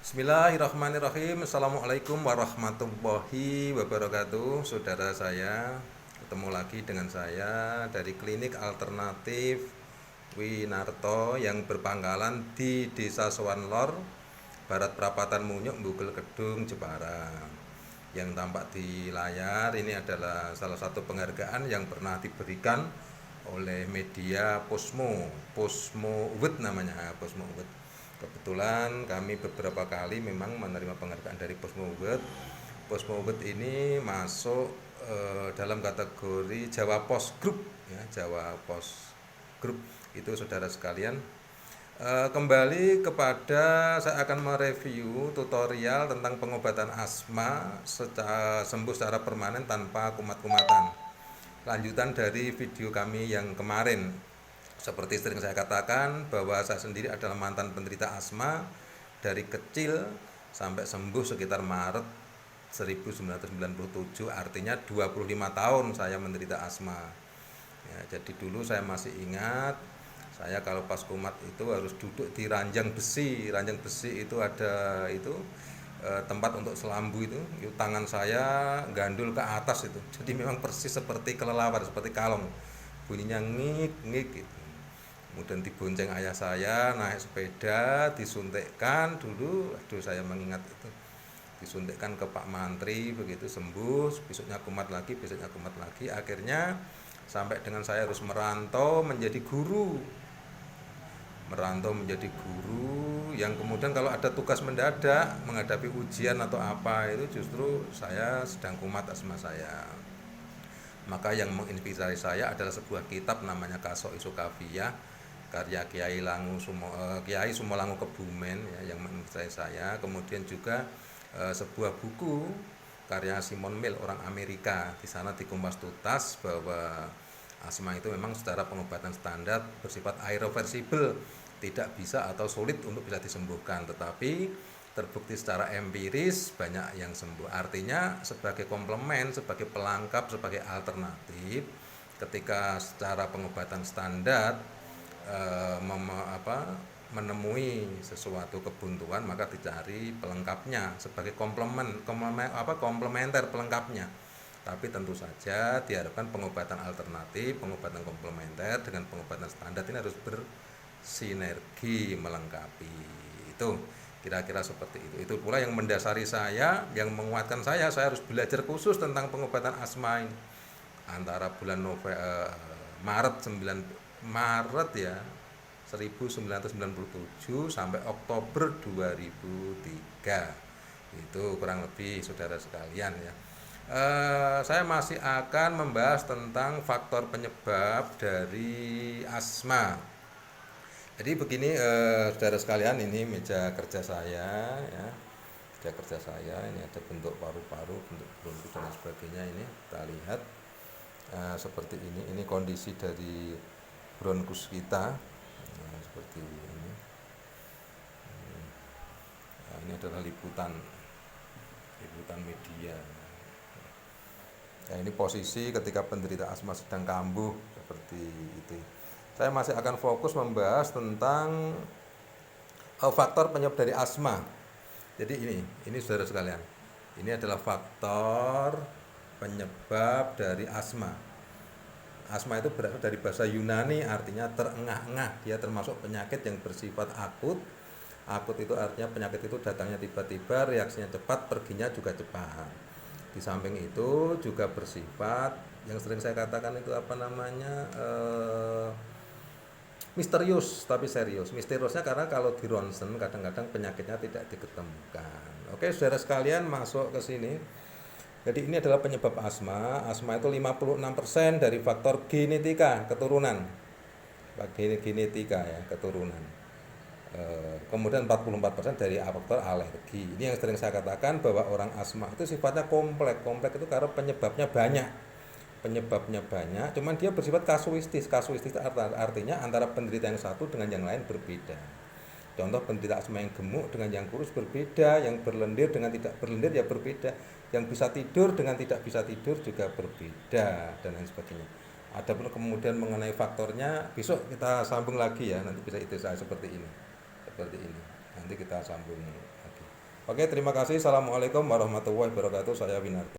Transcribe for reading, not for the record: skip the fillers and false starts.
Bismillahirrahmanirrahim. Assalamualaikum warahmatullahi wabarakatuh. Saudara saya, ketemu lagi dengan saya dari Klinik Alternatif Winarto yang berpangkalan di Desa Sowanlor, Barat Prapatan Munyuk, Mbugel Kedung, Jepara. Yang tampak di layar ini adalah salah satu penghargaan yang pernah diberikan oleh media Posmo Uwed namanya, Posmo Uwed. Kebetulan kami beberapa kali memang menerima penghargaan dari Posmo Uwed. Posmo Uwed ini masuk dalam kategori Jawa Post Group ya, Jawa Post Group itu saudara sekalian. Kembali kepada saya akan mereview tutorial tentang pengobatan asma sembuh secara permanen tanpa kumat-kumatan. Lanjutan dari video kami yang kemarin. Seperti sering saya katakan bahwa saya sendiri adalah mantan penderita asma dari kecil sampai sembuh sekitar Maret 1997, artinya 25 tahun saya menderita asma. Ya, jadi dulu saya masih ingat, saya kalau pas kumat itu harus duduk di ranjang besi. Ranjang besi itu ada tempat untuk selambu itu tangan saya gandul ke atas itu. Jadi memang persis seperti kelelawar, seperti kalong. Bunyinya ngik ngik gitu. Kemudian dibonceng ayah saya naik sepeda, disuntikkan dulu, aduh saya mengingat itu, disuntikkan ke Pak Mantri, begitu sembuh, besoknya kumat lagi, besoknya kumat lagi, akhirnya sampai dengan saya harus merantau menjadi guru, yang kemudian kalau ada tugas mendadak menghadapi ujian atau apa itu justru saya sedang kumat asma saya. Maka yang menginspirasi saya adalah sebuah kitab namanya Kaso Isokafiyah karya Kiai Sumolango Kebumen ya, yang menginspirasi saya. Kemudian juga sebuah buku karya Simon Mill, orang Amerika. Di sana dikupas tuntas bahwa asma itu memang secara pengobatan standar bersifat irreversible, tidak bisa atau sulit untuk bisa disembuhkan, tetapi terbukti secara empiris banyak yang sembuh. Artinya sebagai komplement, sebagai pelengkap, sebagai alternatif ketika secara pengobatan standar menemui sesuatu kebuntuan, maka dicari pelengkapnya sebagai komplementer pelengkapnya. Tapi tentu saja diharapkan pengobatan alternatif, pengobatan komplementer dengan pengobatan standar ini harus bersinergi melengkapi. Itu kira-kira seperti itu. Itu pula yang mendasari saya, yang menguatkan saya harus belajar khusus tentang pengobatan asma ini. Antara bulan Maret ya 1997 sampai Oktober 2003, itu kurang lebih saudara sekalian ya. Saya masih akan membahas tentang faktor penyebab dari asma. Jadi begini saudara sekalian, ini meja kerja saya ya, meja kerja saya ini ada bentuk paru-paru, bentuk bronkus dan sebagainya. Ini kita lihat seperti ini kondisi dari bronkus kita. Nah, seperti ini. Nah, ini adalah liputan media. Nah, ini posisi ketika penderita asma sedang kambuh seperti itu. Saya masih akan fokus membahas tentang faktor penyebab dari asma. Jadi ini saudara sekalian, ini adalah faktor penyebab dari asma. Asma itu berasal dari bahasa Yunani, artinya terengah-engah. Dia termasuk penyakit yang bersifat akut. Akut itu artinya penyakit itu datangnya tiba-tiba, reaksinya cepat, perginya juga cepat. Di samping itu juga bersifat yang sering saya katakan itu misterius tapi serius. Misteriusnya karena kalau di ronsen kadang-kadang penyakitnya tidak diketemukan. Oke, saudara sekalian, masuk ke sini. Jadi ini adalah penyebab asma. Asma itu 56% dari faktor genetika, keturunan. Genetika ya, keturunan. Kemudian 44% dari faktor alergi. Ini yang sering saya katakan bahwa orang asma itu sifatnya kompleks. Kompleks itu karena penyebabnya banyak. Cuman dia bersifat kasuistis. Kasuistis artinya antara penderita yang satu dengan yang lain berbeda. Contoh, penderita asma yang gemuk dengan yang kurus berbeda, yang berlendir dengan tidak berlendir ya berbeda, yang bisa tidur dengan tidak bisa tidur juga berbeda, dan lain sebagainya. Adapun kemudian mengenai faktornya besok kita sambung lagi ya, nanti bisa itu saya seperti ini. Nanti kita sambung lagi. Oke, terima kasih. Assalamualaikum warahmatullahi wabarakatuh. Saya Winarto.